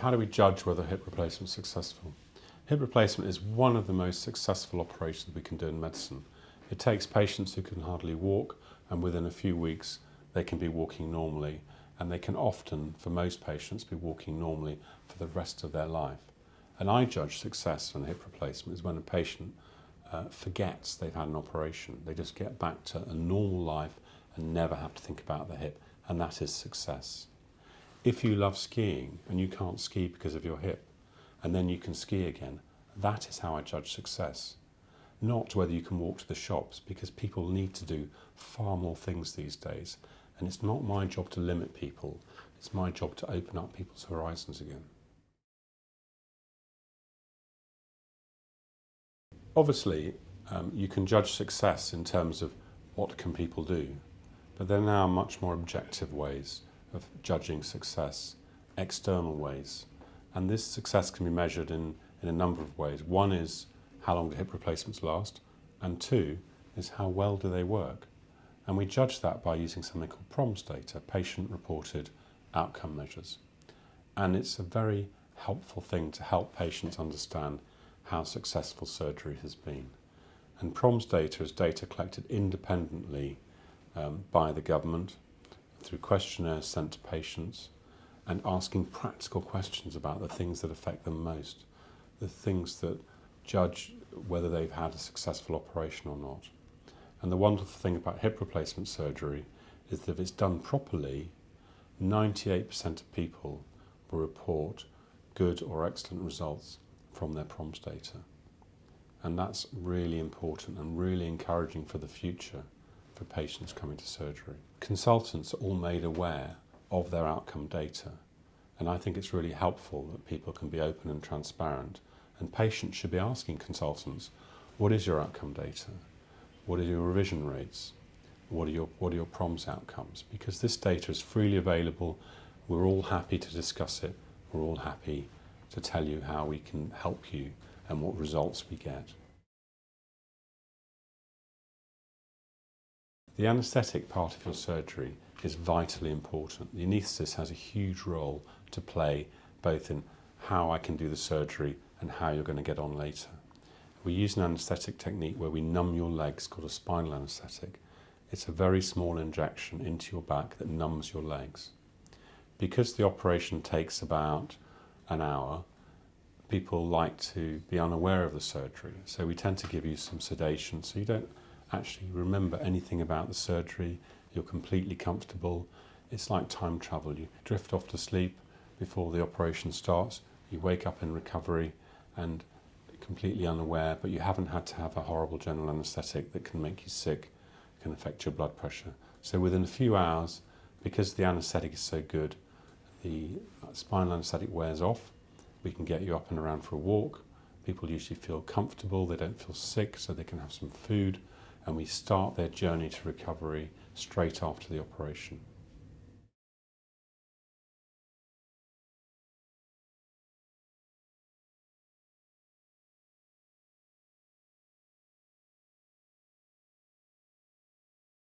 How do we judge whether hip replacement is successful? Hip replacement is one of the most successful operations we can do in medicine. It takes patients who can hardly walk, and within a few weeks they can be walking normally, and they can often, for most patients, be walking normally for the rest of their life. And I judge success in hip replacement is when a patient forgets they've had an operation. They just get back to a normal life and never have to think about the hip, and that is success. If you love skiing and you can't ski because of your hip, and then you can ski again, that is how I judge success. Not whether you can walk to the shops, because people need to do far more things these days, and it's not my job to limit people, it's my job to open up people's horizons again. Obviously, you can judge success in terms of what can people do, but there are now much more objective ways of judging success, external ways, and this success can be measured in a number of ways. One is how long do hip replacements last, and two is how well do they work. And we judge that by using something called PROMS data, patient-reported outcome measures. And it's a very helpful thing to help patients understand how successful surgery has been. And PROMS data is data collected independently by the government through questionnaires sent to patients and asking practical questions about the things that affect them most, the things that judge whether they've had a successful operation or not. And the wonderful thing about hip replacement surgery is that if it's done properly, 98% of people will report good or excellent results from their PROMS data. And that's really important and really encouraging for the future for patients coming to surgery. Consultants are all made aware of their outcome data, and I think it's really helpful that people can be open and transparent, and patients should be asking consultants, what is your outcome data? What are your revision rates? What are your PROMS outcomes? Because this data is freely available, we're all happy to discuss it, we're all happy to tell you how we can help you and what results we get. The anaesthetic part of your surgery is vitally important. The anaesthetist has a huge role to play both in how I can do the surgery and how you're going to get on later. We use an anaesthetic technique where we numb your legs called a spinal anaesthetic. It's a very small injection into your back that numbs your legs. Because the operation takes about an hour, people like to be unaware of the surgery. So we tend to give you some sedation so you don't actually remember anything about the surgery. You're completely comfortable. It's like time travel. You drift off to sleep before the operation starts. You wake up in recovery and completely unaware, but you haven't had to have a horrible general anaesthetic that can make you sick, can affect your blood pressure. So within a few hours, because the anaesthetic is so good, the spinal anaesthetic wears off. We can get you up and around for a walk. People usually feel comfortable, they don't feel sick, so they can have some food, and we start their journey to recovery straight after the operation.